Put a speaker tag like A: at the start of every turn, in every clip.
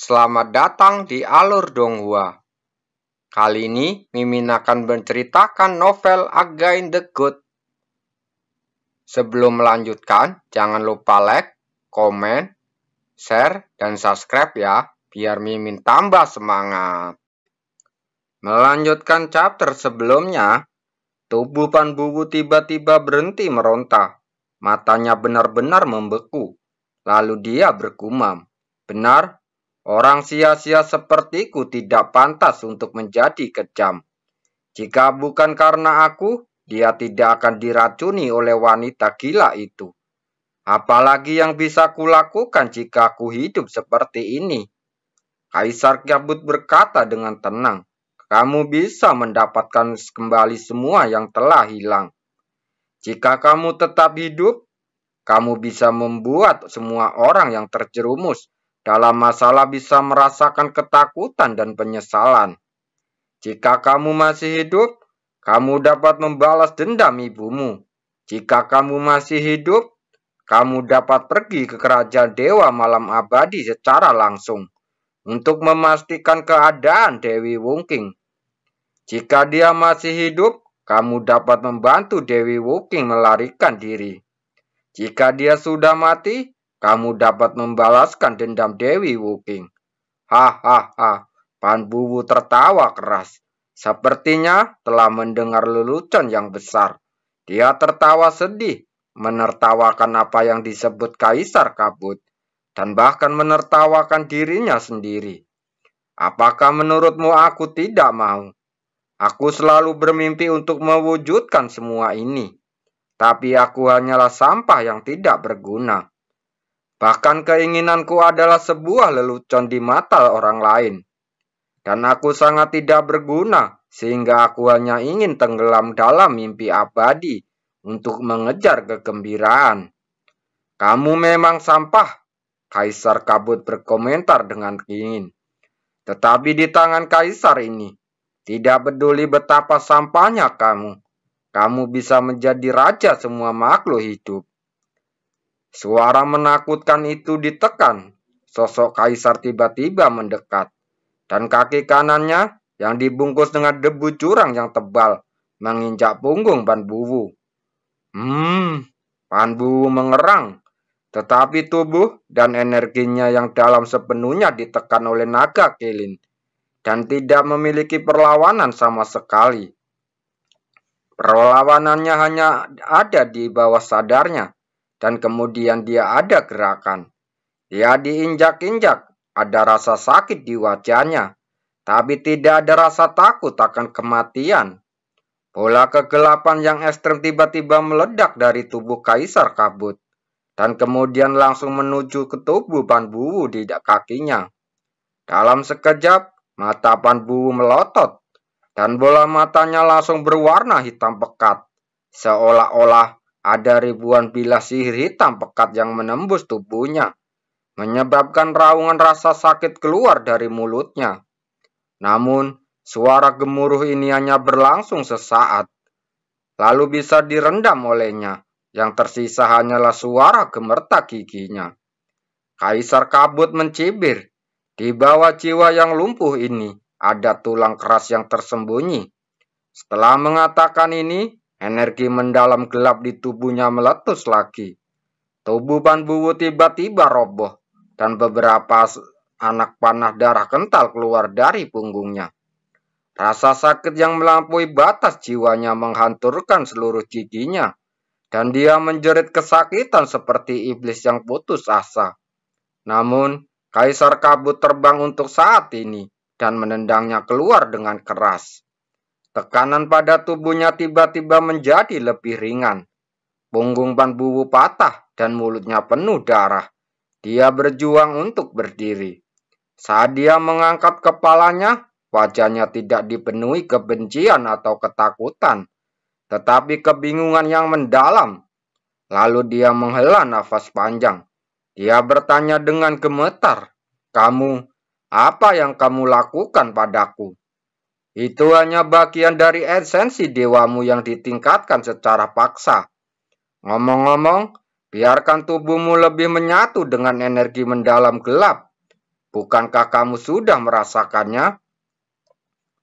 A: Selamat datang di Alur Donghua. Kali ini Mimin akan menceritakan novel Again the Good. Sebelum melanjutkan, jangan lupa like, komen, share, dan subscribe ya, biar Mimin tambah semangat. Melanjutkan chapter sebelumnya, tubuh Pan Buwu tiba-tiba berhenti meronta. Matanya benar-benar membeku. Lalu dia bergumam, "Benar, orang sia-sia sepertiku tidak pantas untuk menjadi kejam. Jika bukan karena aku, dia tidak akan diracuni oleh wanita gila itu. Apalagi yang bisa kulakukan jika aku hidup seperti ini?" Kaisar Kabut berkata dengan tenang, "Kamu bisa mendapatkan kembali semua yang telah hilang. Jika kamu tetap hidup, kamu bisa membuat semua orang yang terjerumus dalam masalah bisa merasakan ketakutan dan penyesalan. Jika kamu masih hidup, kamu dapat membalas dendam ibumu. Jika kamu masih hidup, kamu dapat pergi ke kerajaan Dewa Malam Abadi secara langsung untuk memastikan keadaan Dewi Wungking. Jika dia masih hidup, kamu dapat membantu Dewi Wungking melarikan diri. Jika dia sudah mati, kamu dapat membalaskan dendam Dewi Wungking." Hahaha, Pan Buwu tertawa keras. Sepertinya telah mendengar lelucon yang besar. Dia tertawa sedih, menertawakan apa yang disebut Kaisar Kabut, dan bahkan menertawakan dirinya sendiri. "Apakah menurutmu aku tidak mau? Aku selalu bermimpi untuk mewujudkan semua ini. Tapi aku hanyalah sampah yang tidak berguna. Bahkan keinginanku adalah sebuah lelucon di mata orang lain. Dan aku sangat tidak berguna, sehingga aku hanya ingin tenggelam dalam mimpi abadi untuk mengejar kegembiraan." "Kamu memang sampah," Kaisar Kabut berkomentar dengan dingin. Tetapi di tangan Kaisar ini, tidak peduli betapa sampahnya kamu bisa menjadi raja semua makhluk hidup. Suara menakutkan itu ditekan. Sosok Kaisar tiba-tiba mendekat, dan kaki kanannya yang dibungkus dengan debu jurang yang tebal menginjak punggung Pan Buwu. Pan Buwu mengerang, tetapi tubuh dan energinya yang dalam sepenuhnya ditekan oleh naga kelin dan tidak memiliki perlawanan sama sekali. Perlawanannya hanya ada di bawah sadarnya, dan kemudian dia ada gerakan. Dia diinjak-injak, ada rasa sakit di wajahnya, tapi tidak ada rasa takut akan kematian. Bola kegelapan yang ekstrem tiba-tiba meledak dari tubuh Kaisar Kabut, dan kemudian langsung menuju ke tubuh Pan Buwu di kakinya. Dalam sekejap, mata Pan Buwu melotot, dan bola matanya langsung berwarna hitam pekat, seolah-olah ada ribuan bilah sihir hitam pekat yang menembus tubuhnya, menyebabkan raungan rasa sakit keluar dari mulutnya. Namun, suara gemuruh ini hanya berlangsung sesaat, lalu bisa direndam olehnya. Yang tersisa hanyalah suara gemertak giginya. Kaisar Kabut mencibir. Di bawah jiwa yang lumpuh ini, ada tulang keras yang tersembunyi. Setelah mengatakan ini, energi mendalam gelap di tubuhnya meletus lagi. Tubuh Pan Buwu tiba-tiba roboh, dan beberapa anak panah darah kental keluar dari punggungnya. Rasa sakit yang melampaui batas jiwanya menghancurkan seluruh giginya, dan dia menjerit kesakitan seperti iblis yang putus asa. Namun, Kaisar Kabut terbang untuk saat ini dan menendangnya keluar dengan keras. Tekanan pada tubuhnya tiba-tiba menjadi lebih ringan. Punggung Pan Buwu patah dan mulutnya penuh darah. Dia berjuang untuk berdiri. Saat dia mengangkat kepalanya, wajahnya tidak dipenuhi kebencian atau ketakutan, tetapi kebingungan yang mendalam. Lalu dia menghela nafas panjang. Dia bertanya dengan gemetar, "Apa yang kamu lakukan padaku?" "Itu hanya bagian dari esensi dewamu yang ditingkatkan secara paksa. Ngomong-ngomong, biarkan tubuhmu lebih menyatu dengan energi mendalam gelap. Bukankah kamu sudah merasakannya?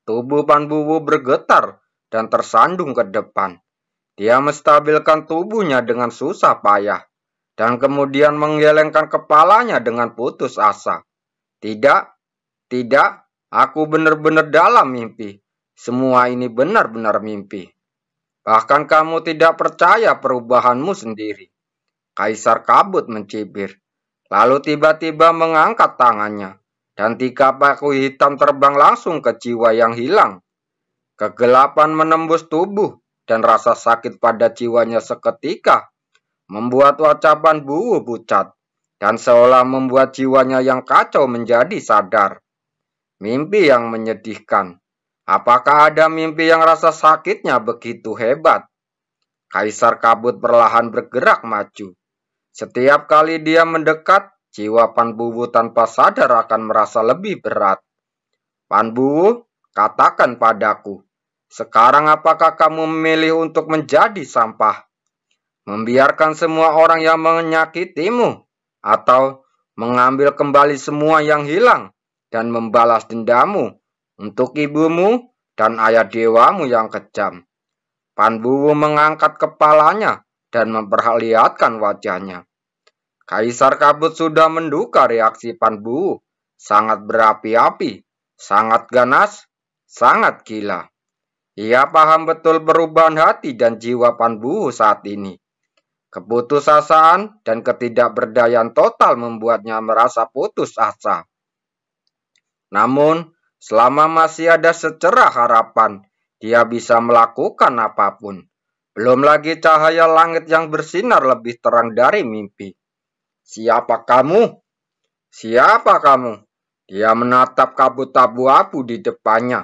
A: Tubuh Pan Bu bergetar dan tersandung ke depan. Dia menstabilkan tubuhnya dengan susah payah, dan kemudian menggelengkan kepalanya dengan putus asa. Tidak, tidak, aku benar-benar dalam mimpi. Semua ini benar-benar mimpi. Bahkan kamu tidak percaya perubahanmu sendiri. Kaisar Kabut mencibir, lalu tiba-tiba mengangkat tangannya, dan 3 paku hitam terbang langsung ke jiwa yang hilang. Kegelapan menembus tubuh, dan rasa sakit pada jiwanya seketika membuat wajah Pan Bu pucat, dan seolah membuat jiwanya yang kacau menjadi sadar. Mimpi yang menyedihkan. Apakah ada mimpi yang rasa sakitnya begitu hebat? Kaisar Kabut perlahan bergerak maju. Setiap kali dia mendekat, jiwa Pan Bu tanpa sadar akan merasa lebih berat. Pan Bu, katakan padaku, sekarang apakah kamu memilih untuk menjadi sampah? Membiarkan semua orang yang menyakitimu? Atau mengambil kembali semua yang hilang dan membalas dendamu untuk ibumu dan ayah dewamu yang kejam? Pan Bu mengangkat kepalanya dan memperlihatkan wajahnya. Kaisar Kabut sudah menduga reaksi Pan Bu, sangat berapi-api, sangat ganas, sangat gila. Ia paham betul perubahan hati dan jiwa Pan Bu saat ini. Keputusasaan dan ketidakberdayaan total membuatnya merasa putus asa. Namun, selama masih ada secerah harapan, dia bisa melakukan apapun. Belum lagi cahaya langit yang bersinar lebih terang dari mimpi. Siapa kamu? Siapa kamu? Dia menatap kabut abu-abu di depannya.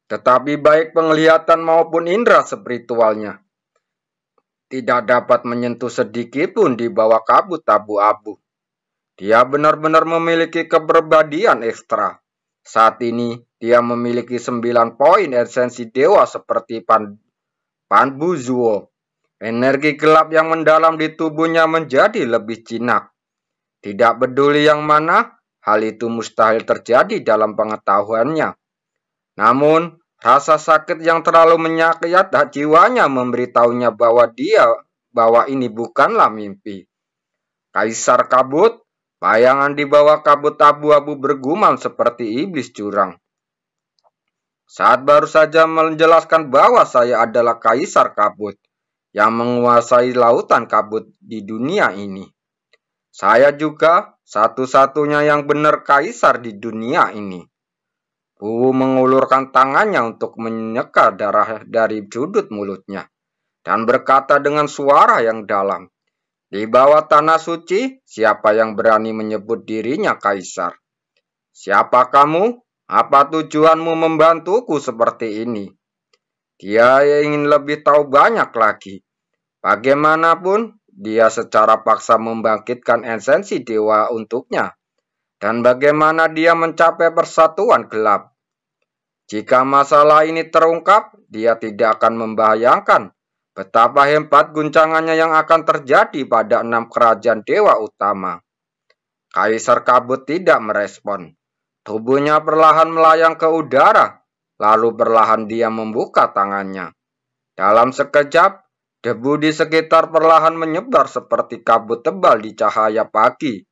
A: Tetapi baik penglihatan maupun indera spiritualnya tidak dapat menyentuh sedikit pun di bawah kabut abu-abu. Dia benar-benar memiliki kepribadian ekstra. Saat ini, dia memiliki 9 poin esensi dewa seperti Pan Bu Zuo. Energi gelap yang mendalam di tubuhnya menjadi lebih jinak. Tidak peduli yang mana, hal itu mustahil terjadi dalam pengetahuannya. Namun, rasa sakit yang terlalu menyakiti jiwanya memberitahunya bahwa ini bukanlah mimpi. Kaisar Kabut, bayangan di bawah kabut abu-abu bergumam seperti iblis curang. Saat baru saja menjelaskan bahwa saya adalah Kaisar Kabut yang menguasai lautan kabut di dunia ini. Saya juga satu-satunya yang benar kaisar di dunia ini. Bu mengulurkan tangannya untuk menyeka darah dari sudut mulutnya dan berkata dengan suara yang dalam, di bawah tanah suci, siapa yang berani menyebut dirinya kaisar? Siapa kamu? Apa tujuanmu membantuku seperti ini? Dia ingin lebih tahu banyak lagi. Bagaimanapun, dia secara paksa membangkitkan esensi dewa untuknya. Dan bagaimana dia mencapai persatuan gelap. Jika masalah ini terungkap, dia tidak akan membayangkan betapa hebat guncangannya yang akan terjadi pada 6 kerajaan dewa utama. Kaisar Kabut tidak merespon. Tubuhnya perlahan melayang ke udara, lalu perlahan dia membuka tangannya. Dalam sekejap, debu di sekitar perlahan menyebar seperti kabut tebal di cahaya pagi.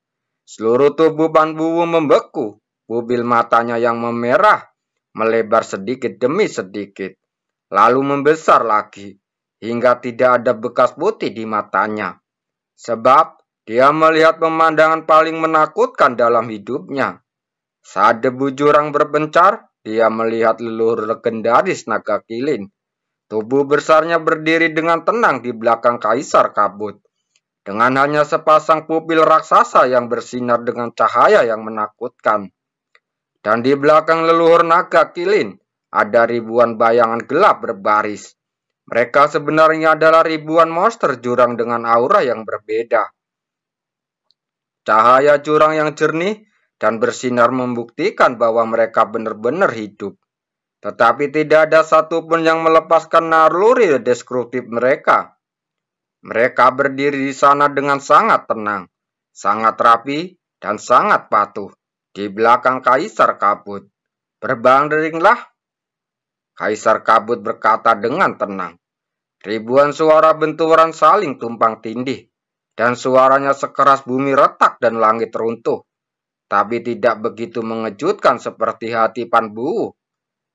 A: Seluruh tubuh Pan Bu membeku, pupil matanya yang memerah, melebar sedikit demi sedikit, lalu membesar lagi, hingga tidak ada bekas putih di matanya. Sebab dia melihat pemandangan paling menakutkan dalam hidupnya. Saat debu jurang berpencar, dia melihat leluhur legendaris naga kilin. Tubuh besarnya berdiri dengan tenang di belakang Kaisar Kabut. Dengan hanya sepasang pupil raksasa yang bersinar dengan cahaya yang menakutkan. Dan di belakang leluhur naga kilin, ada ribuan bayangan gelap berbaris. Mereka sebenarnya adalah ribuan monster jurang dengan aura yang berbeda. Cahaya jurang yang jernih dan bersinar membuktikan bahwa mereka benar-benar hidup. Tetapi tidak ada satupun yang melepaskan naluri destruktif mereka. Mereka berdiri di sana dengan sangat tenang, sangat rapi, dan sangat patuh. di belakang Kaisar Kabut. "Berbaringlah," Kaisar Kabut berkata dengan tenang. Ribuan suara benturan saling tumpang tindih, dan suaranya sekeras bumi retak dan langit runtuh. Tapi tidak begitu mengejutkan seperti hati Pan Bu.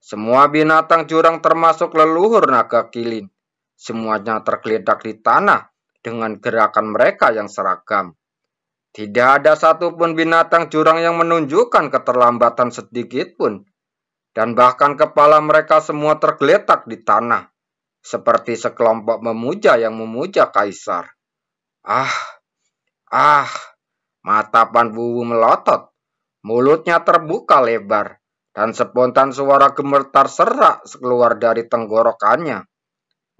A: Semua binatang jurang termasuk leluhur naga kilin, semuanya tergeletak di tanah dengan gerakan mereka yang seragam. Tidak ada satupun binatang jurang yang menunjukkan keterlambatan sedikit pun, dan bahkan kepala mereka semua tergeletak di tanah, seperti sekelompok memuja yang memuja Kaisar. Ah, ah, mata Pan Bu melotot, mulutnya terbuka lebar, dan spontan suara gemetar serak keluar dari tenggorokannya.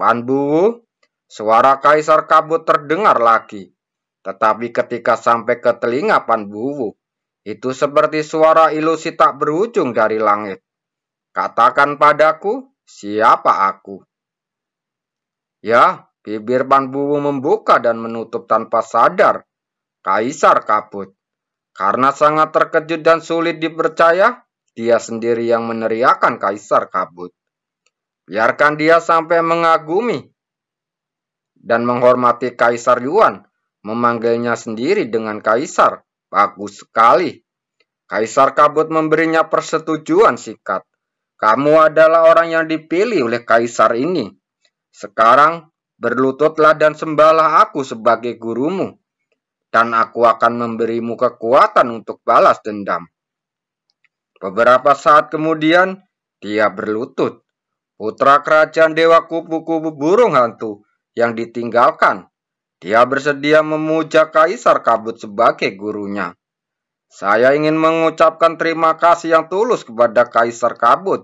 A: "Pan Bu," suara Kaisar Kabut terdengar lagi. Tetapi ketika sampai ke telinga Pan Bu, itu seperti suara ilusi tak berujung dari langit. "Katakan padaku, siapa aku?" Ya, bibir Pan Bu membuka dan menutup tanpa sadar. Kaisar Kabut. Karena sangat terkejut dan sulit dipercaya, dia sendiri yang meneriakkan Kaisar Kabut. Biarkan dia sampai mengagumi dan menghormati Kaisar Yuan, memanggilnya sendiri dengan Kaisar. Bagus sekali. Kaisar Kabut memberinya persetujuan singkat. "Kamu adalah orang yang dipilih oleh Kaisar ini. Sekarang berlututlah dan sembahlah aku sebagai gurumu, dan aku akan memberimu kekuatan untuk balas dendam." Beberapa saat kemudian, dia berlutut. Putra kerajaan Dewa Kupu-kupu Burung Hantu yang ditinggalkan. Dia bersedia memuja Kaisar Kabut sebagai gurunya. "Saya ingin mengucapkan terima kasih yang tulus kepada Kaisar Kabut.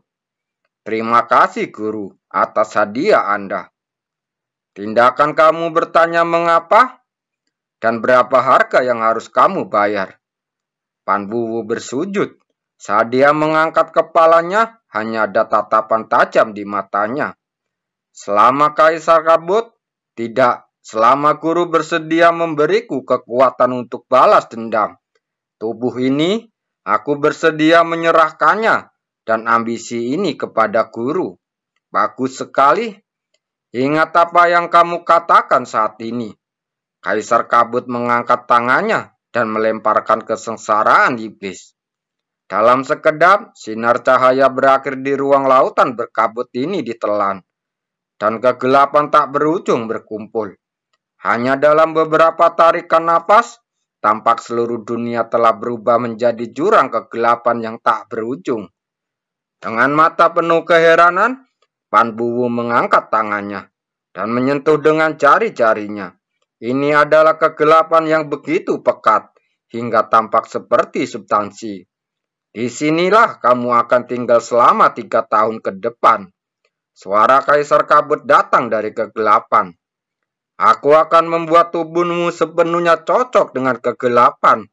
A: Terima kasih, Guru, atas hadiah Anda." "Tindakan kamu bertanya mengapa? Dan berapa harga yang harus kamu bayar?" Pan Bu bersujud. Saat dia mengangkat kepalanya, hanya ada tatapan tajam di matanya. "Selama Kaisar Kabut, tidak. Selama guru bersedia memberiku kekuatan untuk balas dendam, tubuh ini aku bersedia menyerahkannya dan ambisi ini kepada guru." "Bagus sekali. Ingat apa yang kamu katakan saat ini." Kaisar Kabut mengangkat tangannya dan melemparkan kesengsaraan iblis. Dalam sekedap, sinar cahaya berakhir di ruang lautan berkabut ini ditelan, dan kegelapan tak berujung berkumpul. Hanya dalam beberapa tarikan napas, tampak seluruh dunia telah berubah menjadi jurang kegelapan yang tak berujung. Dengan mata penuh keheranan, Pan Bu mengangkat tangannya dan menyentuh dengan jari-jarinya. Ini adalah kegelapan yang begitu pekat hingga tampak seperti substansi. "Disinilah kamu akan tinggal selama 3 tahun ke depan." Suara Kaisar Kabut datang dari kegelapan. "Aku akan membuat tubuhmu sepenuhnya cocok dengan kegelapan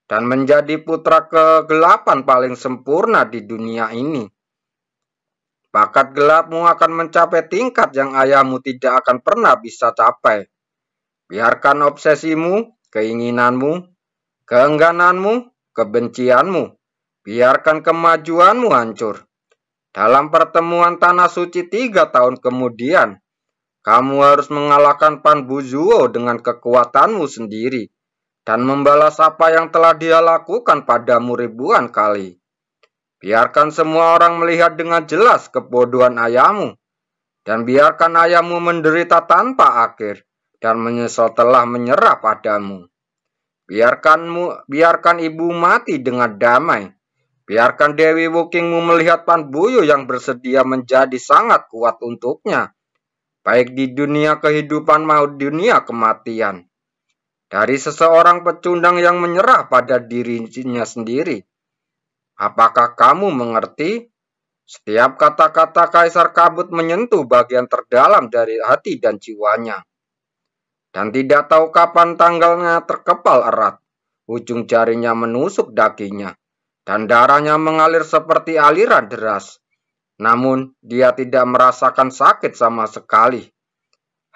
A: dan menjadi putra kegelapan paling sempurna di dunia ini. Bakat gelapmu akan mencapai tingkat yang ayahmu tidak akan pernah bisa capai. Biarkan obsesimu, keinginanmu, keenggananmu, kebencianmu, biarkan kemajuanmu hancur. Dalam pertemuan Tanah Suci 3 tahun kemudian, kamu harus mengalahkan Pan Bu dengan kekuatanmu sendiri dan membalas apa yang telah dia lakukan padamu ribuan kali. Biarkan semua orang melihat dengan jelas kebodohan ayahmu, dan biarkan ayahmu menderita tanpa akhir dan menyesal telah menyerah padamu. Biarkan ibu mati dengan damai. Biarkan Dewi Wukingmu melihat Pan Bu yang bersedia menjadi sangat kuat untuknya, baik di dunia kehidupan maupun dunia kematian. Dari seseorang pecundang yang menyerah pada dirinya sendiri. Apakah kamu mengerti?" Setiap kata-kata Kaisar Kabut menyentuh bagian terdalam dari hati dan jiwanya. Dan tidak tahu kapan tanggalnya terkepal erat. Ujung jarinya menusuk dagingnya, dan darahnya mengalir seperti aliran deras. Namun, dia tidak merasakan sakit sama sekali.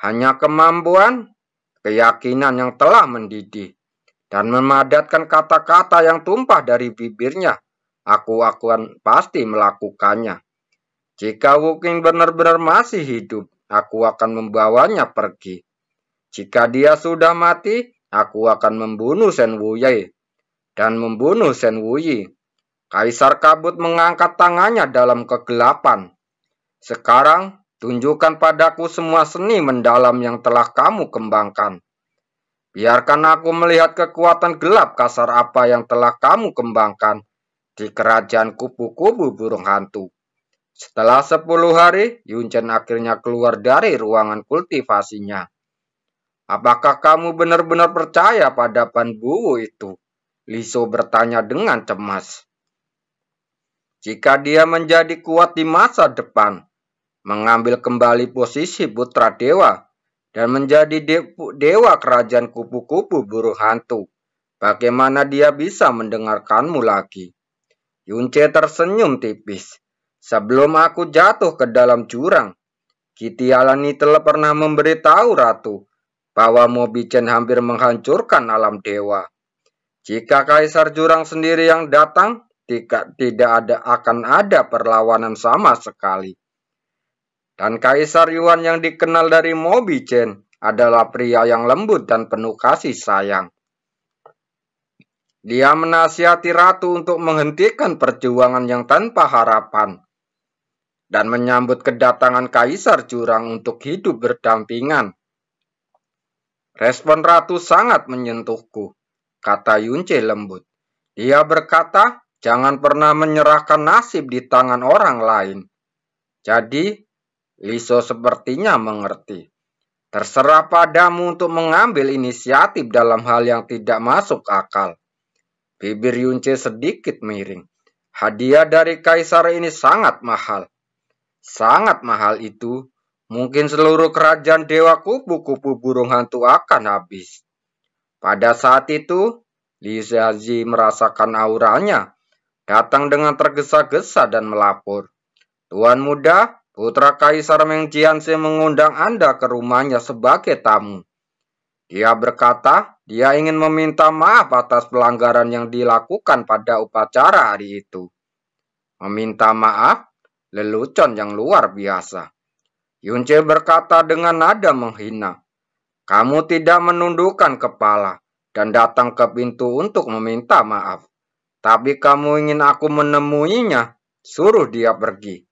A: Hanya kemampuan, keyakinan yang telah mendidih. dan memadatkan kata-kata yang tumpah dari bibirnya. Aku akan pasti melakukannya. Jika Wu Qing benar-benar masih hidup, aku akan membawanya pergi. Jika dia sudah mati, aku akan membunuh Shen Wuyi dan membunuh Shen Wuyi. Kaisar Kabut mengangkat tangannya dalam kegelapan. Sekarang, tunjukkan padaku semua seni mendalam yang telah kamu kembangkan. Biarkan aku melihat kekuatan gelap kasar apa yang telah kamu kembangkan di kerajaan kupu-kupu burung hantu. Setelah 10 hari, Yun Chen akhirnya keluar dari ruangan kultivasinya. Apakah kamu benar-benar percaya pada Pan Buwu itu? Li Shou bertanya dengan cemas. Jika dia menjadi kuat di masa depan, mengambil kembali posisi putra dewa, dan menjadi dewa kerajaan kupu-kupu burung hantu, bagaimana dia bisa mendengarkanmu lagi? Yun Che tersenyum tipis. Sebelum aku jatuh ke dalam jurang, Kitialani telah pernah memberitahu Ratu bahwa Mobi Chen hampir menghancurkan alam dewa. Jika Kaisar Jurang sendiri yang datang, akan ada perlawanan sama sekali. Dan Kaisar Yuan yang dikenal dari Mobi Chen adalah pria yang lembut dan penuh kasih sayang. Dia menasihati Ratu untuk menghentikan perjuangan yang tanpa harapan dan menyambut kedatangan Kaisar Jurang untuk hidup berdampingan. Respon Ratu sangat menyentuhku, kata Yun Che lembut. Dia berkata, jangan pernah menyerahkan nasib di tangan orang lain. Jadi, Li Shou sepertinya mengerti. Terserah padamu untuk mengambil inisiatif dalam hal yang tidak masuk akal. Bibir Yun Che sedikit miring. Hadiah dari Kaisar ini sangat mahal. Sangat mahal itu, mungkin seluruh kerajaan dewa kupu-kupu burung hantu akan habis. Pada saat itu, Li Xiaozi merasakan auranya, datang dengan tergesa-gesa dan melapor. Tuan muda, putra Kaisar Meng Jianxi mengundang Anda ke rumahnya sebagai tamu. Dia berkata, dia ingin meminta maaf atas pelanggaran yang dilakukan pada upacara hari itu. Meminta maaf? Lelucon yang luar biasa. Yun Che berkata dengan nada menghina. Kamu tidak menundukkan kepala dan datang ke pintu untuk meminta maaf. Tapi kamu ingin aku menemuinya, suruh dia pergi.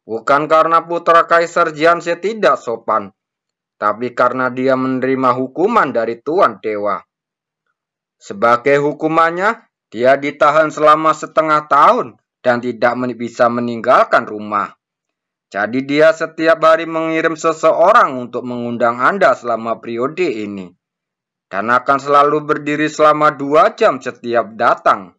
A: Bukan karena putra Kaisar Jianxi tidak sopan, tapi karena dia menerima hukuman dari Tuan Dewa. Sebagai hukumannya, dia ditahan selama setengah tahun dan tidak bisa meninggalkan rumah. Jadi dia setiap hari mengirim seseorang untuk mengundang Anda selama periode ini. Dan akan selalu berdiri selama 2 jam setiap datang.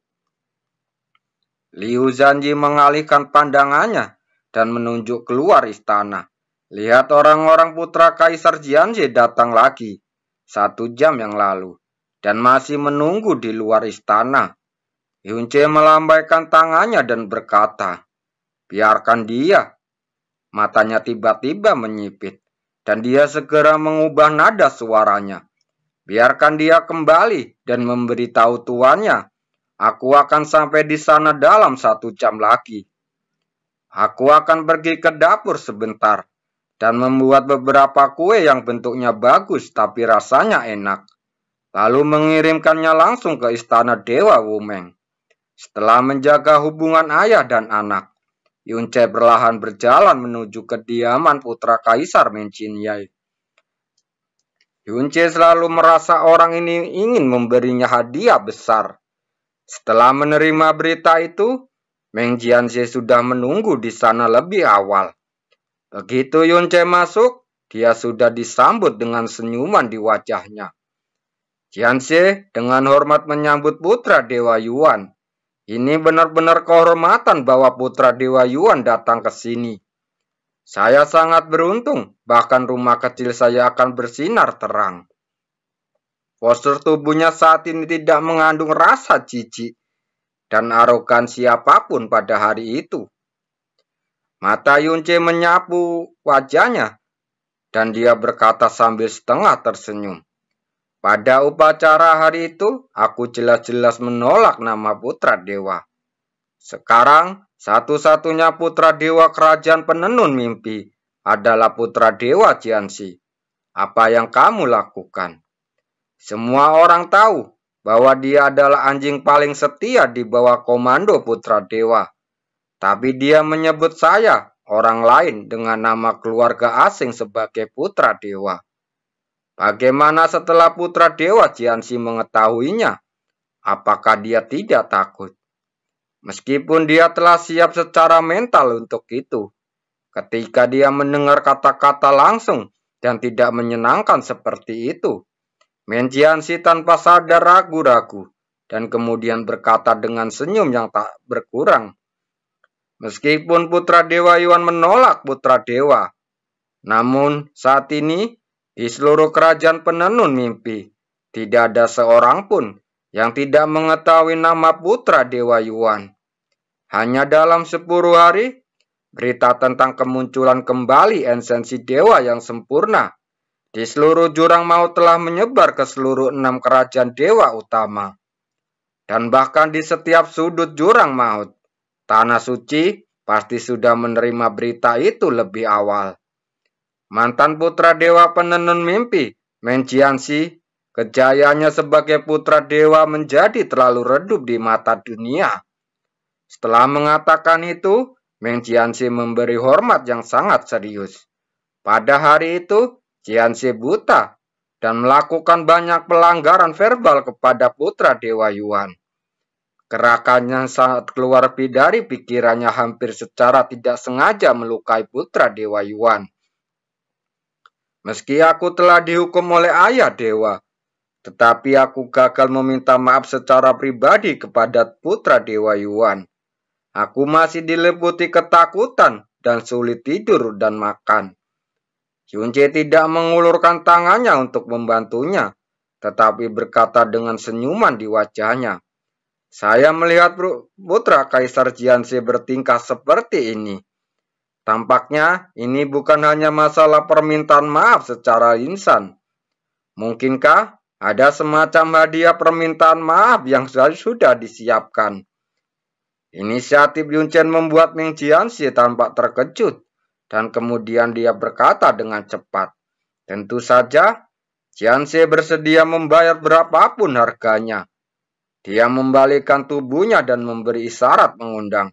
A: Liu Zhanji mengalihkan pandangannya dan menunjuk keluar istana. Lihat orang-orang putra Kaisar Jianxi datang lagi 1 jam yang lalu dan masih menunggu di luar istana. Yun Che melambaikan tangannya dan berkata, biarkan dia. Matanya tiba-tiba menyipit dan dia segera mengubah nada suaranya. Biarkan dia kembali dan memberitahu tuannya, aku akan sampai di sana dalam 1 jam lagi. Aku akan pergi ke dapur sebentar dan membuat beberapa kue yang bentuknya bagus tapi rasanya enak. Lalu mengirimkannya langsung ke istana Dewa Wumeng. Setelah menjaga hubungan ayah dan anak, Yun Che perlahan berjalan menuju kediaman putra Kaisar Meng Jianxi. Yun Che selalu merasa orang ini ingin memberinya hadiah besar. Setelah menerima berita itu, Meng Jianxi sudah menunggu di sana lebih awal. Begitu Yun Che masuk, dia sudah disambut dengan senyuman di wajahnya. Jianxi dengan hormat menyambut putra Dewa Yuan. Ini benar-benar kehormatan bahwa putra Dewa Yuan datang ke sini. Saya sangat beruntung, bahkan rumah kecil saya akan bersinar terang. Postur tubuhnya saat ini tidak mengandung rasa jijik dan arogansi apapun pada hari itu. Mata Yun Che menyapu wajahnya dan dia berkata sambil setengah tersenyum. Pada upacara hari itu, aku jelas-jelas menolak nama putra dewa. Sekarang, satu-satunya putra dewa kerajaan penenun mimpi adalah putra dewa Jianxi. Apa yang kamu lakukan? Semua orang tahu bahwa dia adalah anjing paling setia di bawah komando putra dewa. Tapi dia menyebut saya, orang lain, dengan nama keluarga asing sebagai putra dewa. Bagaimana setelah putra dewa Jianxi mengetahuinya? Apakah dia tidak takut? Meskipun dia telah siap secara mental untuk itu, ketika dia mendengar kata-kata langsung dan tidak menyenangkan seperti itu, Meng Jianxi tanpa sadar ragu-ragu dan kemudian berkata dengan senyum yang tak berkurang. Meskipun putra dewa Yuan menolak putra dewa, namun saat ini di seluruh kerajaan penenun mimpi, tidak ada seorang pun yang tidak mengetahui nama putra dewa Yuan. Hanya dalam 10 hari, berita tentang kemunculan kembali esensi dewa yang sempurna di seluruh jurang maut telah menyebar ke seluruh 6 kerajaan dewa utama. Dan bahkan di setiap sudut jurang maut, tanah suci pasti sudah menerima berita itu lebih awal. Mantan putra dewa penenun mimpi, Meng Jianxi, kejayaannya sebagai putra dewa menjadi terlalu redup di mata dunia. Setelah mengatakan itu, Meng Jianxi memberi hormat yang sangat serius. Pada hari itu, Jianxi buta dan melakukan banyak pelanggaran verbal kepada putra dewa Yuan. Gerakannya saat keluar dari pikirannya hampir secara tidak sengaja melukai putra dewa Yuan. Meski aku telah dihukum oleh ayah dewa, tetapi aku gagal meminta maaf secara pribadi kepada putra dewa Yuan. Aku masih diliputi ketakutan dan sulit tidur dan makan. Yunce tidak mengulurkan tangannya untuk membantunya, tetapi berkata dengan senyuman di wajahnya. Saya melihat putra Kaisar Jianxi bertingkah seperti ini. Tampaknya ini bukan hanya masalah permintaan maaf secara insan. Mungkinkah ada semacam hadiah permintaan maaf yang sudah disiapkan? Inisiatif Yunchen membuat Meng Jianxi tampak terkejut, dan kemudian dia berkata dengan cepat, tentu saja Jianxi bersedia membayar berapapun harganya. Dia membalikkan tubuhnya dan memberi isyarat mengundang.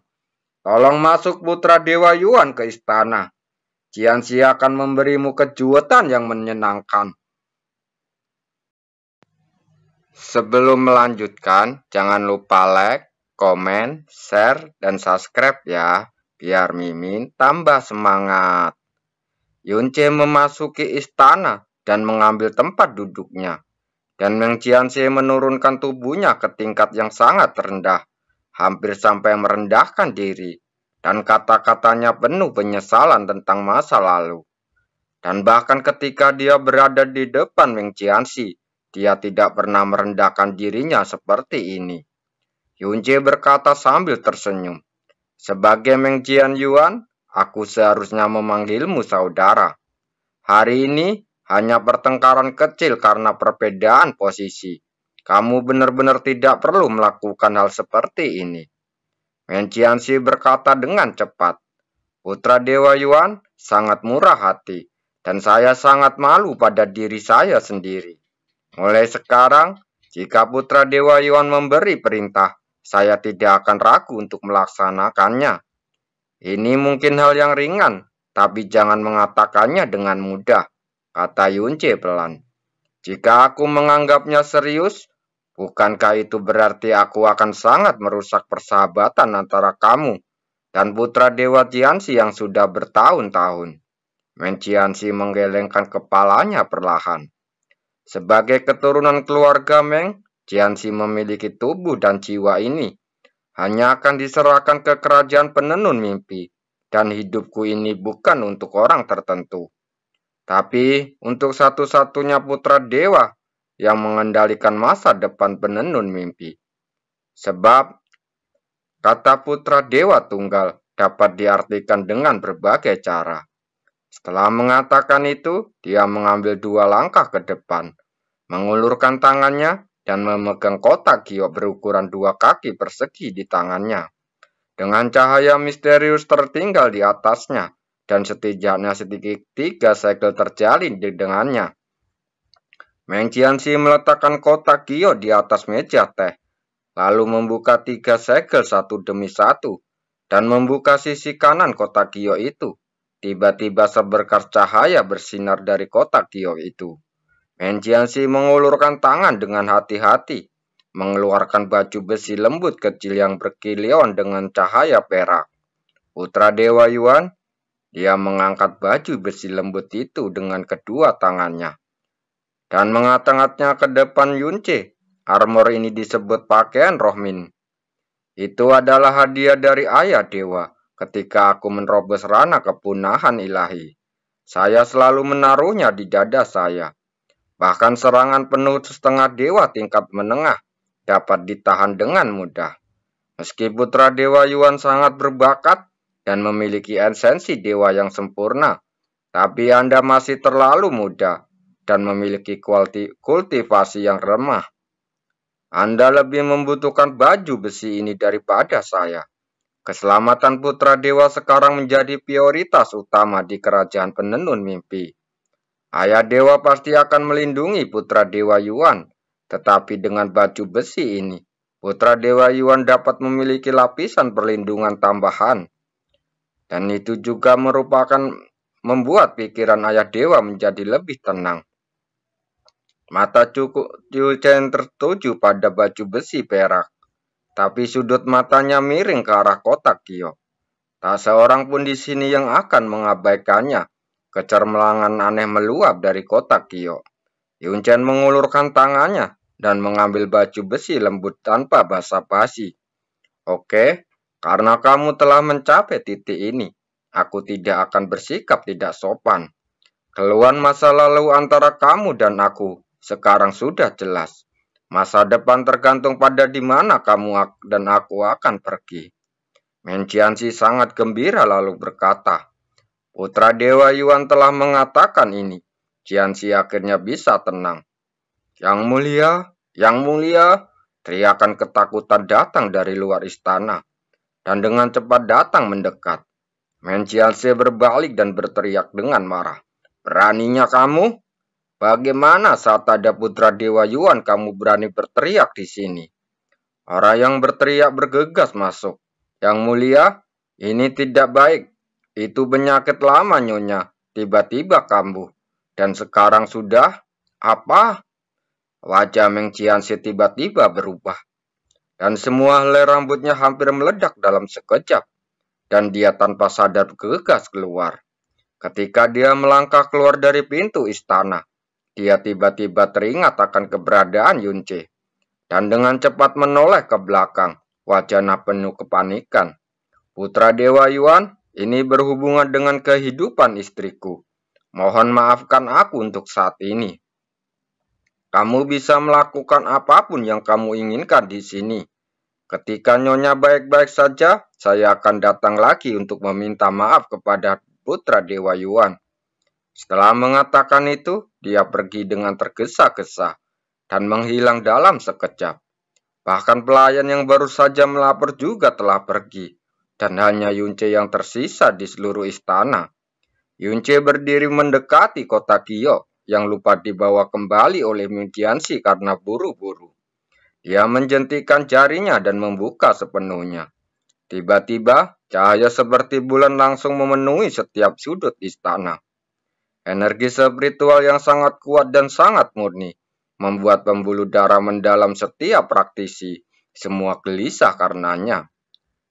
A: Tolong masuk putra dewa Yuan ke istana. Jianxi akan memberimu kejutan yang menyenangkan. Sebelum melanjutkan, jangan lupa like, komen, share, dan subscribe ya, biar Mimin tambah semangat. Yunce memasuki istana dan mengambil tempat duduknya. Dan Meng Jianxi menurunkan tubuhnya ke tingkat yang sangat rendah, hampir sampai merendahkan diri, dan kata-katanya penuh penyesalan tentang masa lalu. Dan bahkan ketika dia berada di depan Meng Jianxi, dia tidak pernah merendahkan dirinya seperti ini. Yunce berkata sambil tersenyum, sebagai Meng Jian Yuan, aku seharusnya memanggilmu saudara. Hari ini hanya pertengkaran kecil karena perbedaan posisi. Kamu benar-benar tidak perlu melakukan hal seperti ini. Meng Jianxi berkata dengan cepat. Putra Dewa Yuan sangat murah hati, dan saya sangat malu pada diri saya sendiri. Mulai sekarang, jika Putra Dewa Yuan memberi perintah, saya tidak akan ragu untuk melaksanakannya. Ini mungkin hal yang ringan, tapi jangan mengatakannya dengan mudah, kata Yunce pelan. Jika aku menganggapnya serius, bukankah itu berarti aku akan sangat merusak persahabatan antara kamu dan putra Dewa Jianxi yang sudah bertahun-tahun? Meng Jianxi menggelengkan kepalanya perlahan. Sebagai keturunan keluarga Meng, Jianxi memiliki tubuh dan jiwa ini. Hanya akan diserahkan ke kerajaan penenun mimpi, dan hidupku ini bukan untuk orang tertentu. Tapi untuk satu-satunya putra dewa yang mengendalikan masa depan penenun mimpi. Sebab, kata putra dewa tunggal dapat diartikan dengan berbagai cara. Setelah mengatakan itu, dia mengambil 2 langkah ke depan, mengulurkan tangannya dan memegang kotak giok berukuran 2 kaki persegi di tangannya. Dengan cahaya misterius tertinggal di atasnya, dan setidaknya sedikit 3 segel terjalin di dengannya. Meng Jianxi meletakkan kotak giok di atas meja teh, lalu membuka 3 segel satu demi satu, dan membuka sisi kanan kotak giok itu. Tiba-tiba seberkas cahaya bersinar dari kotak giok itu. Meng Jianxi mengulurkan tangan dengan hati-hati, mengeluarkan baju besi lembut kecil yang berkilauan dengan cahaya perak. Putra Dewa Yuan, dia mengangkat baju besi lembut itu dengan kedua tangannya, dan mengangkatnya ke depan Yunce. Armor ini disebut pakaian Rohmin. Itu adalah hadiah dari ayah dewa ketika aku menerobos ranah kepunahan ilahi. Saya selalu menaruhnya di dada saya. Bahkan serangan penuh setengah dewa tingkat menengah dapat ditahan dengan mudah. Meski putra Dewa Yuan sangat berbakat dan memiliki esensi dewa yang sempurna, tapi Anda masih terlalu muda dan memiliki kultivasi yang lemah. Anda lebih membutuhkan baju besi ini daripada saya. Keselamatan putra dewa sekarang menjadi prioritas utama di kerajaan penenun mimpi. Ayah dewa pasti akan melindungi putra Dewa Yuan, tetapi dengan baju besi ini, putra Dewa Yuan dapat memiliki lapisan perlindungan tambahan. Dan itu juga merupakan membuat pikiran ayah dewa menjadi lebih tenang. Mata Yu Chen tertuju pada baju besi perak, tapi sudut matanya miring ke arah kotak giok. Tak seorang pun di sini yang akan mengabaikannya. Kecermelangan aneh meluap dari kotak giok. Yun Chen mengulurkan tangannya dan mengambil baju besi lembut tanpa basa-basi. Oke, karena kamu telah mencapai titik ini, aku tidak akan bersikap tidak sopan. Keluhan masa lalu antara kamu dan aku sekarang sudah jelas. Masa depan tergantung pada di mana kamu dan aku akan pergi. Meng Jianxi sangat gembira lalu berkata, Putra Dewa Yuan telah mengatakan ini. Jianxi akhirnya bisa tenang. Yang mulia, teriakan ketakutan datang dari luar istana, dan dengan cepat datang mendekat. Meng Jianxi berbalik dan berteriak dengan marah. Beraninya kamu? Bagaimana saat ada putra Dewa Yuan kamu berani berteriak di sini? Orang yang berteriak bergegas masuk. Yang mulia, ini tidak baik. Itu penyakit lama nyonya, tiba-tiba kambuh. Dan sekarang sudah, apa? Wajah Meng Jianxi tiba-tiba berubah. Dan semua helai rambutnya hampir meledak dalam sekejap. Dan dia tanpa sadar bergegas keluar. Ketika dia melangkah keluar dari pintu istana, dia tiba-tiba teringat akan keberadaan Yunce. Dan dengan cepat menoleh ke belakang, wajahnya penuh kepanikan. Putra Dewa Yuan, ini berhubungan dengan kehidupan istriku. Mohon maafkan aku untuk saat ini. Kamu bisa melakukan apapun yang kamu inginkan di sini. Ketika nyonya baik-baik saja, saya akan datang lagi untuk meminta maaf kepada putra Dewa Yuan. Setelah mengatakan itu, dia pergi dengan tergesa-gesa dan menghilang dalam sekejap. Bahkan pelayan yang baru saja melapor juga telah pergi. Dan hanya Yunce yang tersisa di seluruh istana. Yunce berdiri mendekati kotak giok yang lupa dibawa kembali oleh Meng Jianxi karena buru-buru. Dia menjentikan jarinya dan membuka sepenuhnya. Tiba-tiba, cahaya seperti bulan langsung memenuhi setiap sudut istana. Energi spiritual yang sangat kuat dan sangat murni membuat pembuluh darah mendalam setiap praktisi. Semua gelisah karenanya.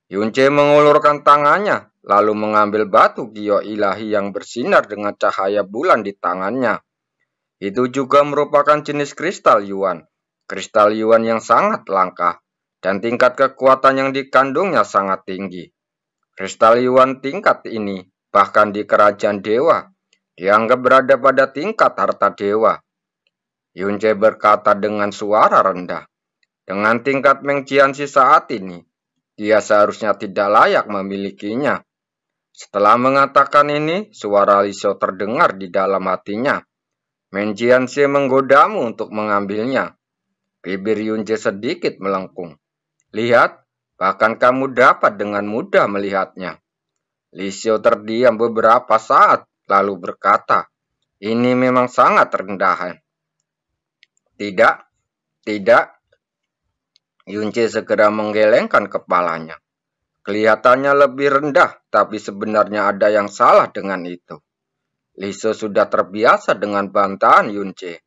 A: Yunce mengulurkan tangannya, lalu mengambil batu giok ilahi yang bersinar dengan cahaya bulan di tangannya. Itu juga merupakan jenis kristal Yuan. Kristal Yuan yang sangat langka, dan tingkat kekuatan yang dikandungnya sangat tinggi. Kristal Yuan tingkat ini, bahkan di kerajaan dewa, dianggap berada pada tingkat harta dewa. Yunce berkata dengan suara rendah. Dengan tingkat Meng Jianxi saat ini, dia seharusnya tidak layak memilikinya. Setelah mengatakan ini, suara Lisou terdengar di dalam hatinya. Menjianse menggodamu untuk mengambilnya. Bibir Yunce sedikit melengkung. Lihat, bahkan kamu dapat dengan mudah melihatnya. Li Xiu terdiam beberapa saat, lalu berkata, ini memang sangat rendahan. Tidak, tidak. Yunce segera menggelengkan kepalanya. Kelihatannya lebih rendah, tapi sebenarnya ada yang salah dengan itu. Li Xiu sudah terbiasa dengan bantahan Yunce.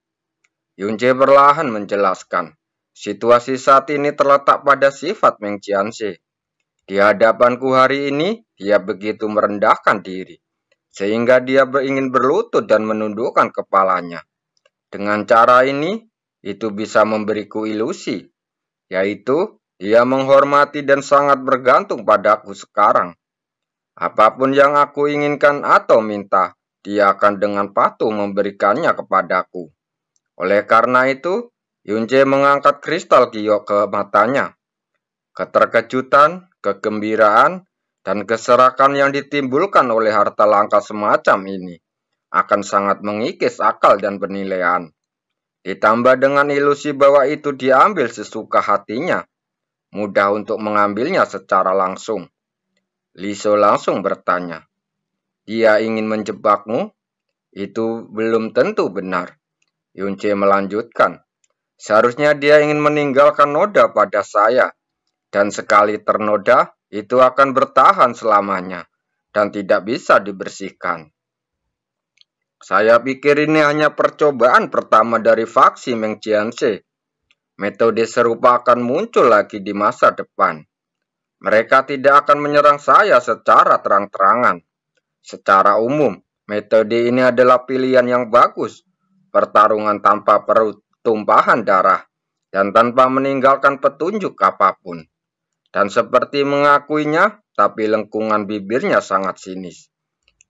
A: Yunce perlahan menjelaskan, situasi saat ini terletak pada sifat Meng Qianxi. Di hadapanku hari ini, dia begitu merendahkan diri, sehingga dia ingin berlutut dan menundukkan kepalanya. Dengan cara ini, itu bisa memberiku ilusi, yaitu dia menghormati dan sangat bergantung padaku sekarang. Apapun yang aku inginkan atau minta, dia akan dengan patuh memberikannya kepadaku. Oleh karena itu, Yunce mengangkat kristal giok ke matanya. Keterkejutan, kegembiraan, dan keserakan yang ditimbulkan oleh harta langka semacam ini akan sangat mengikis akal dan penilaian. Ditambah dengan ilusi bahwa itu diambil sesuka hatinya, mudah untuk mengambilnya secara langsung. Li Xiu langsung bertanya, dia ingin menjebakmu? Itu belum tentu benar. Yunce melanjutkan, seharusnya dia ingin meninggalkan noda pada saya, dan sekali ternoda, itu akan bertahan selamanya, dan tidak bisa dibersihkan. Saya pikir ini hanya percobaan pertama dari faksi Meng Qianxi. Metode serupa akan muncul lagi di masa depan. Mereka tidak akan menyerang saya secara terang-terangan. Secara umum, metode ini adalah pilihan yang bagus. Pertarungan tanpa pertumpahan darah dan tanpa meninggalkan petunjuk apapun. Dan seperti mengakuinya, tapi lengkungan bibirnya sangat sinis.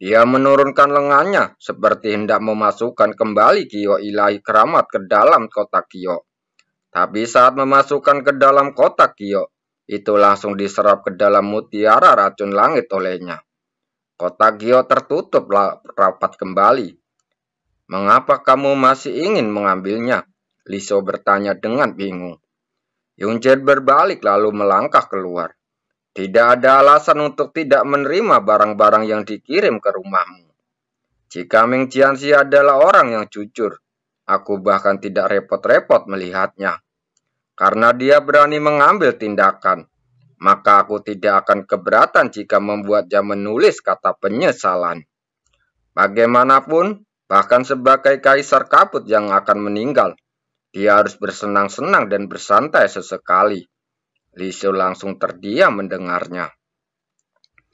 A: Dia menurunkan lengannya seperti hendak memasukkan kembali giok ilahi keramat ke dalam kotak giok. Tapi saat memasukkan ke dalam kotak giok, itu langsung diserap ke dalam mutiara racun langit olehnya. Kotak giok tertutup rapat kembali. Mengapa kamu masih ingin mengambilnya? Li Xiu bertanya dengan bingung. Yunce berbalik lalu melangkah keluar. Tidak ada alasan untuk tidak menerima barang-barang yang dikirim ke rumahmu. Jika Meng Qianxi adalah orang yang jujur, aku bahkan tidak repot-repot melihatnya. Karena dia berani mengambil tindakan, maka aku tidak akan keberatan jika membuatnya menulis kata penyesalan. Bagaimanapun, bahkan sebagai kaisar kabut yang akan meninggal, dia harus bersenang-senang dan bersantai sesekali. Li Xiu langsung terdiam mendengarnya.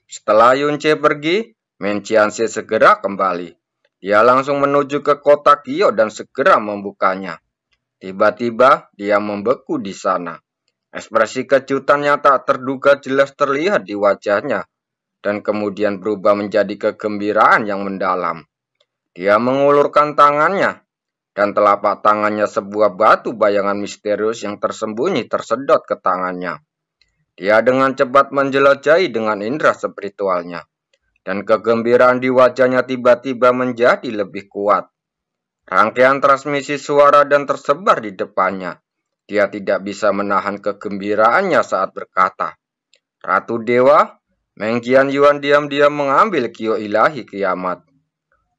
A: Setelah Yunce pergi, Meng Qianxi segera kembali. Dia langsung menuju ke kotak giok dan segera membukanya. Tiba-tiba dia membeku di sana. Ekspresi kejutan yang tak terduga jelas terlihat di wajahnya, dan kemudian berubah menjadi kegembiraan yang mendalam. Dia mengulurkan tangannya, dan telapak tangannya sebuah batu bayangan misterius yang tersembunyi tersedot ke tangannya. Dia dengan cepat menjelajahi dengan indera spiritualnya, dan kegembiraan di wajahnya tiba-tiba menjadi lebih kuat. Rangkaian transmisi suara dan tersebar di depannya. Dia tidak bisa menahan kegembiraannya saat berkata, Ratu Dewa, Meng Qianyuan diam-diam mengambil giok ilahi kiamat.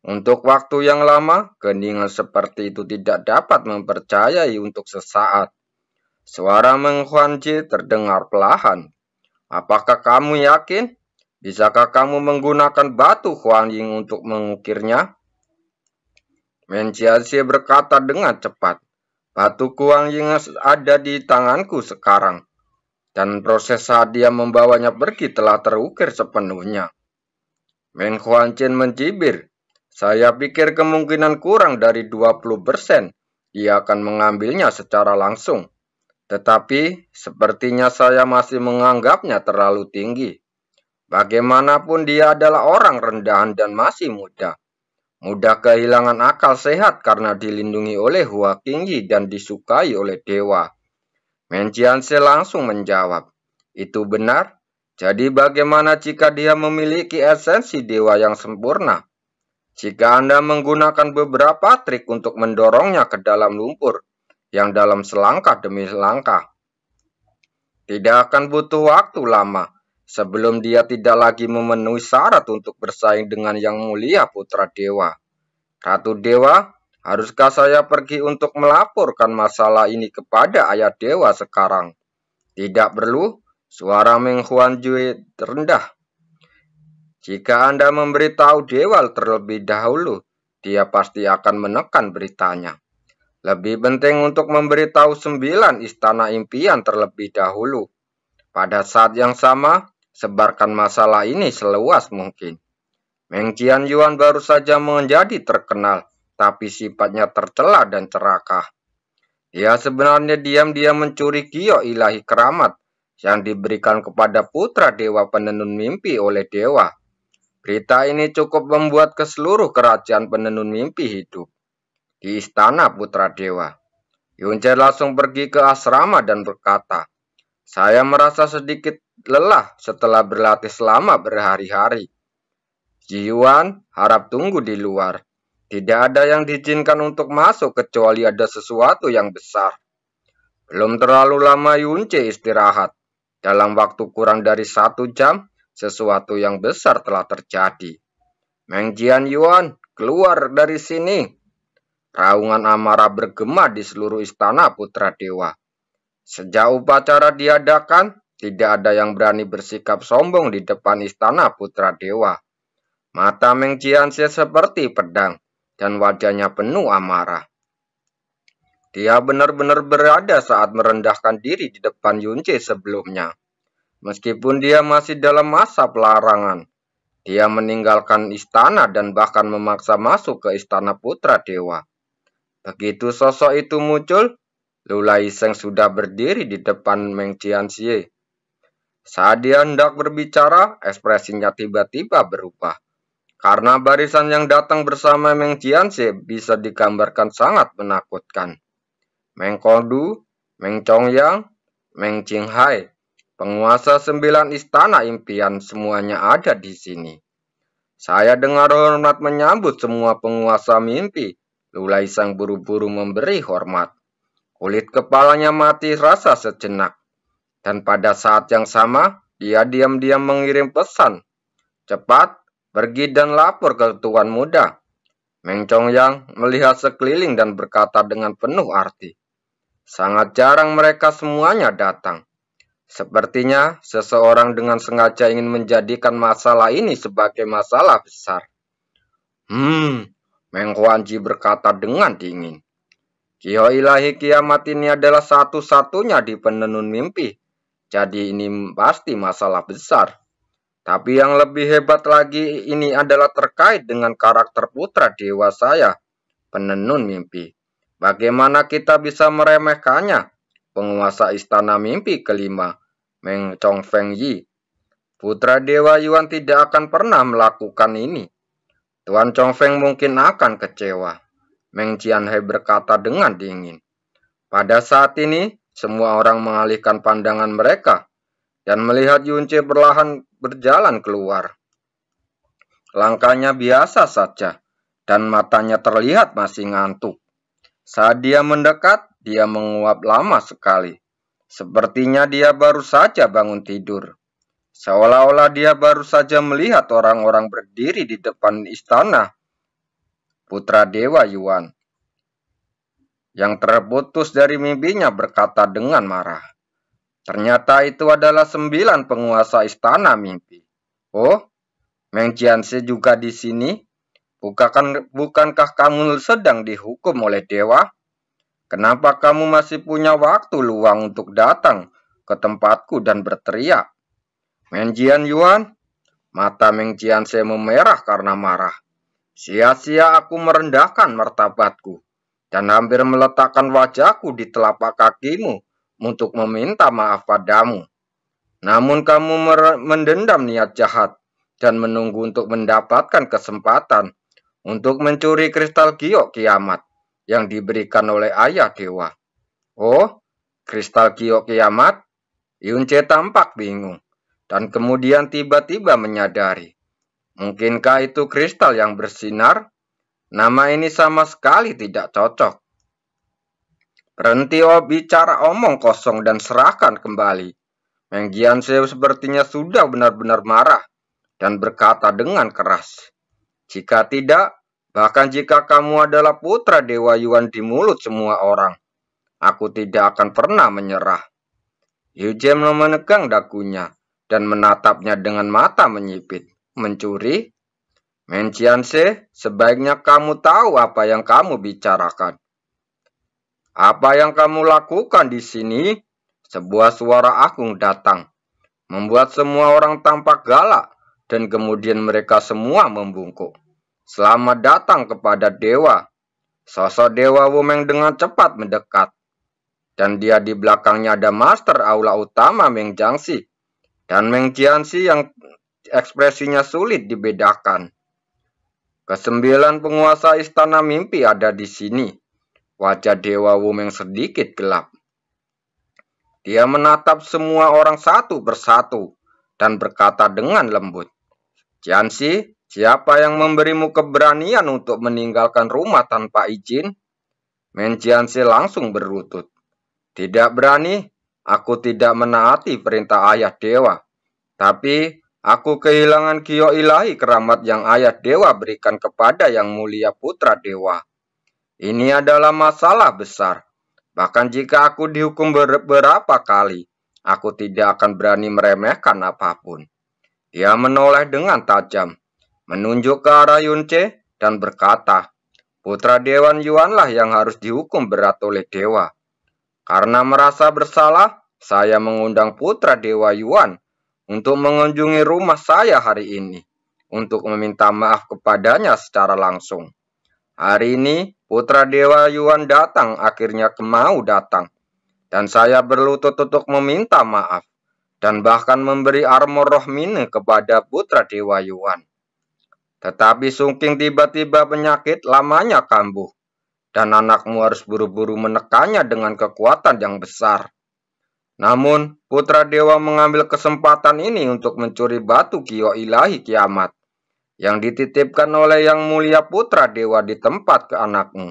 A: Untuk waktu yang lama, keningan seperti itu tidak dapat mempercayai untuk sesaat. Suara Meng Huanji terdengar perlahan. Apakah kamu yakin? Bisakah kamu menggunakan batu Huangying untuk mengukirnya? Meng Qianxi berkata dengan cepat. Batu Huangying ada di tanganku sekarang. Dan proses saat dia membawanya pergi telah terukir sepenuhnya. Meng Huanchen mencibir. Saya pikir kemungkinan kurang dari 20% dia akan mengambilnya secara langsung. Tetapi sepertinya saya masih menganggapnya terlalu tinggi. Bagaimanapun dia adalah orang rendahan dan masih muda. Mudah kehilangan akal sehat karena dilindungi oleh Hua Qingyi dan disukai oleh dewa. Meng Qianxi langsung menjawab, itu benar. Jadi bagaimana jika dia memiliki esensi dewa yang sempurna? Jika Anda menggunakan beberapa trik untuk mendorongnya ke dalam lumpur, yang dalam selangkah demi selangkah, tidak akan butuh waktu lama sebelum dia tidak lagi memenuhi syarat untuk bersaing dengan yang mulia putra dewa. Ratu dewa, haruskah saya pergi untuk melaporkan masalah ini kepada ayah dewa sekarang? Tidak perlu, suara Meng Huanjue rendah. Jika Anda memberitahu dewa terlebih dahulu, dia pasti akan menekan beritanya. Lebih penting untuk memberitahu 9 istana impian terlebih dahulu. Pada saat yang sama, sebarkan masalah ini seluas mungkin. Meng Qianyuan baru saja menjadi terkenal, tapi sifatnya tercela dan cerakah. Dia sebenarnya diam-diam mencuri giok ilahi keramat yang diberikan kepada putra dewa penenun mimpi oleh dewa. Berita ini cukup membuat ke seluruh kerajaan penenun mimpi hidup. Di istana putra dewa, Yunce langsung pergi ke asrama dan berkata, "Saya merasa sedikit lelah setelah berlatih selama berhari-hari. Ji Yuan harap tunggu di luar. Tidak ada yang diizinkan untuk masuk kecuali ada sesuatu yang besar." Belum terlalu lama Yunce istirahat. Dalam waktu kurang dari 1 jam, sesuatu yang besar telah terjadi. Meng Qianyuan, keluar dari sini. Raungan amarah bergema di seluruh istana putra dewa. Sejak upacara diadakan, tidak ada yang berani bersikap sombong di depan istana putra dewa. Mata Meng Qianxie seperti pedang, dan wajahnya penuh amarah. Dia benar-benar berada saat merendahkan diri di depan Yunce sebelumnya. Meskipun dia masih dalam masa pelarangan, dia meninggalkan istana dan bahkan memaksa masuk ke istana putra dewa. Begitu sosok itu muncul, Lu Laiseng sudah berdiri di depan Meng Qianxie. Saat dia hendak berbicara, ekspresinya tiba-tiba berubah. Karena barisan yang datang bersama Meng Qianxie bisa digambarkan sangat menakutkan. Meng Kongdu, Meng Chongyang, Meng Qinghai, penguasa 9 istana impian semuanya ada di sini. Saya dengar hormat menyambut semua penguasa mimpi. Lu Laiseng buru-buru memberi hormat. Kulit kepalanya mati rasa sejenak. Dan pada saat yang sama, dia diam-diam mengirim pesan. "Cepat, pergi dan lapor ke Tuan Muda." Meng Chongyang melihat sekeliling dan berkata dengan penuh arti, "Sangat jarang mereka semuanya datang. Sepertinya seseorang dengan sengaja ingin menjadikan masalah ini sebagai masalah besar." Meng Huanji berkata dengan dingin. Giok ilahi kiamat ini adalah satu-satunya di penenun mimpi. Jadi ini pasti masalah besar. Tapi yang lebih hebat lagi ini adalah terkait dengan karakter putra dewa saya, penenun mimpi. Bagaimana kita bisa meremehkannya? Penguasa istana mimpi kelima, Meng Chongfeng Yi. Putra dewa Yuan tidak akan pernah melakukan ini. Tuan Chongfeng mungkin akan kecewa. Meng Qianhai berkata dengan dingin. Pada saat ini, semua orang mengalihkan pandangan mereka dan melihat Yunce perlahan berjalan keluar. Langkahnya biasa saja, dan matanya terlihat masih ngantuk. Saat dia mendekat, dia menguap lama sekali. Sepertinya dia baru saja bangun tidur. Seolah-olah dia baru saja melihat orang-orang berdiri di depan istana putra dewa Yuan. Yang terputus dari mimpinya berkata dengan marah. Ternyata itu adalah 9 penguasa istana mimpi. Oh, Meng Qianxie juga di sini? Bukankah kamu sedang dihukum oleh dewa? Kenapa kamu masih punya waktu luang untuk datang ke tempatku dan berteriak? Meng Qianyuan, mata Meng Qianxie memerah karena marah. Sia-sia aku merendahkan martabatku dan hampir meletakkan wajahku di telapak kakimu untuk meminta maaf padamu. Namun kamu mendendam niat jahat dan menunggu untuk mendapatkan kesempatan untuk mencuri kristal giok kiamat yang diberikan oleh ayah dewa. Oh, kristal giok kiamat? Yunce tampak bingung dan kemudian tiba-tiba menyadari. Mungkinkah itu kristal yang bersinar? Nama ini sama sekali tidak cocok. Berhenti bicara omong kosong dan serahkan kembali. Meng Jianse sepertinya sudah benar-benar marah dan berkata dengan keras. Jika tidak, bahkan jika kamu adalah putra Dewa Yuan di mulut semua orang, aku tidak akan pernah menyerah. Yu Jie memegang dagunya dan menatapnya dengan mata menyipit. Mencuri? Meng Jianse, sebaiknya kamu tahu apa yang kamu bicarakan. Apa yang kamu lakukan di sini? Sebuah suara agung datang, membuat semua orang tampak galak, dan kemudian mereka semua membungkuk. Selamat datang kepada dewa. Sosok Dewa Wumeng dengan cepat mendekat, dan dia di belakangnya ada Master Aula Utama Meng Jiangxi dan Meng Jianxi yang ekspresinya sulit dibedakan. Kesembilan penguasa istana mimpi ada di sini. Wajah Dewa Wumeng sedikit gelap. Dia menatap semua orang satu persatu dan berkata dengan lembut, Jianxi, siapa yang memberimu keberanian untuk meninggalkan rumah tanpa izin? Meng Jianxi langsung berlutut. Tidak berani, aku tidak menaati perintah ayah dewa. Tapi aku kehilangan Kio ilahi keramat yang ayah dewa berikan kepada yang mulia putra dewa. Ini adalah masalah besar. Bahkan jika aku dihukum beberapa kali, aku tidak akan berani meremehkan apapun. Dia menoleh dengan tajam, menunjuk ke arah Yunce dan berkata, Putra Dewan Yuanlah yang harus dihukum berat oleh dewa. Karena merasa bersalah, saya mengundang Putra Dewa Yuan untuk mengunjungi rumah saya hari ini, untuk meminta maaf kepadanya secara langsung. Hari ini, Putra Dewa Yuan datang, akhirnya mau datang. Dan saya berlutut untuk meminta maaf. Dan bahkan memberi armor roh mine kepada Putra Dewa Yuan. Tetapi Sungking tiba-tiba penyakit lamanya kambuh. Dan anakmu harus buru-buru menekannya dengan kekuatan yang besar. Namun, Putra Dewa mengambil kesempatan ini untuk mencuri batu Kio ilahi kiamat yang dititipkan oleh Yang Mulia Putra Dewa di tempat ke anakmu.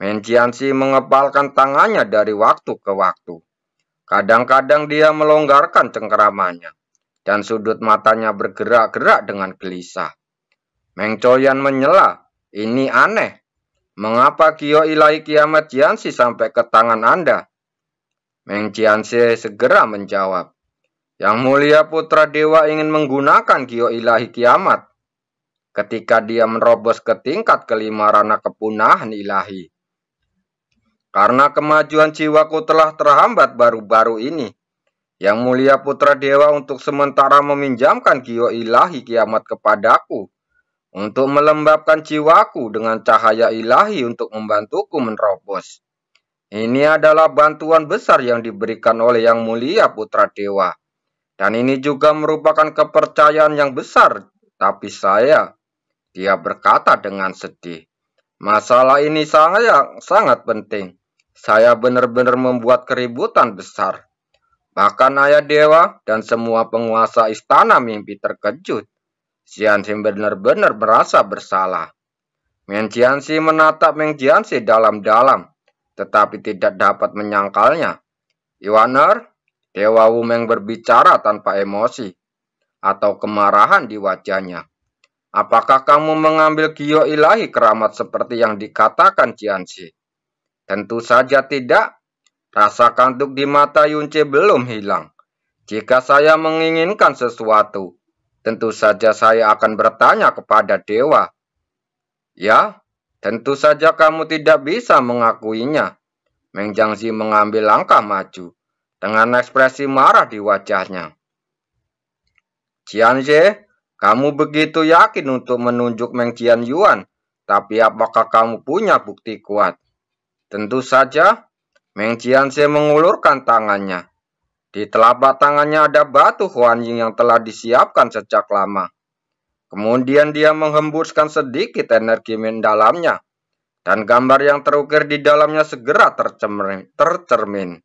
A: Meng Jianxi mengepalkan tangannya dari waktu ke waktu. Kadang-kadang dia melonggarkan cengkeramannya, dan sudut matanya bergerak-gerak dengan gelisah. Meng Coyan menyela, ini aneh. Mengapa Kio ilahi kiamat Jianxi sampai ke tangan Anda? Meng Jianxi segera menjawab, Yang Mulia Putra Dewa ingin menggunakan Kio ilahi kiamat ketika dia menerobos ke tingkat kelima ranah kepunahan ilahi. Karena kemajuan jiwaku telah terhambat baru-baru ini, Yang Mulia Putra Dewa untuk sementara meminjamkan Kio ilahi kiamat kepadaku, untuk melembabkan jiwaku dengan cahaya ilahi untuk membantuku menerobos. Ini adalah bantuan besar yang diberikan oleh Yang Mulia Putra Dewa, dan ini juga merupakan kepercayaan yang besar, tapi dia berkata dengan sedih, masalah ini sangat penting. Saya benar-benar membuat keributan besar. Bahkan ayah dewa dan semua penguasa istana mimpi terkejut. Jianxi benar-benar merasa bersalah. Meng Jianxi menatap Meng Jianxi dalam-dalam, tetapi tidak dapat menyangkalnya. Yuaner, Dewa Wumeng berbicara tanpa emosi atau kemarahan di wajahnya. Apakah kamu mengambil Kio ilahi keramat seperti yang dikatakan Jianxi? Tentu saja tidak. Rasa kantuk di mata Yunce belum hilang. Jika saya menginginkan sesuatu, tentu saja saya akan bertanya kepada dewa. Ya, tentu saja kamu tidak bisa mengakuinya. Meng Jianxi mengambil langkah maju dengan ekspresi marah di wajahnya. Jianxi, kamu begitu yakin untuk menunjuk Meng Jian Yuan, tapi apakah kamu punya bukti kuat? Tentu saja, Meng Jianxi mengulurkan tangannya. Di telapak tangannya ada batu Huanying yang telah disiapkan sejak lama. Kemudian dia menghembuskan sedikit energi mendalamnya, dan gambar yang terukir di dalamnya segera tercermin.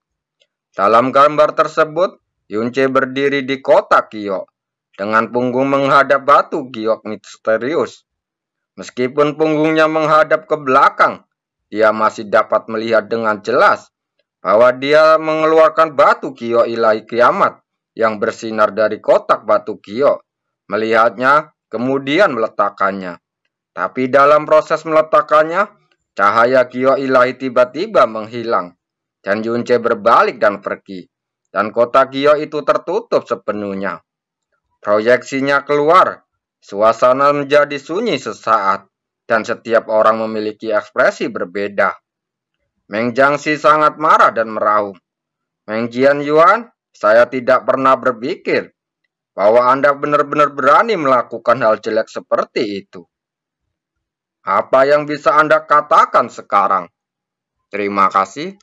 A: Dalam gambar tersebut, Yunce berdiri di kota Kio, dengan punggung menghadap batu giok misterius. Meskipun punggungnya menghadap ke belakang, dia masih dapat melihat dengan jelas bahwa dia mengeluarkan batu giok ilahi kiamat yang bersinar dari kotak batu giok. Melihatnya, kemudian meletakkannya. Tapi dalam proses meletakkannya, cahaya giok ilahi tiba-tiba menghilang, dan Yunce berbalik dan pergi, dan kotak giok itu tertutup sepenuhnya. Proyeksinya keluar, suasana menjadi sunyi sesaat, dan setiap orang memiliki ekspresi berbeda. Meng Jiangxi sangat marah dan meraung. Meng Jianyuan, saya tidak pernah berpikir bahwa Anda benar-benar berani melakukan hal jelek seperti itu. Apa yang bisa Anda katakan sekarang? Terima kasih.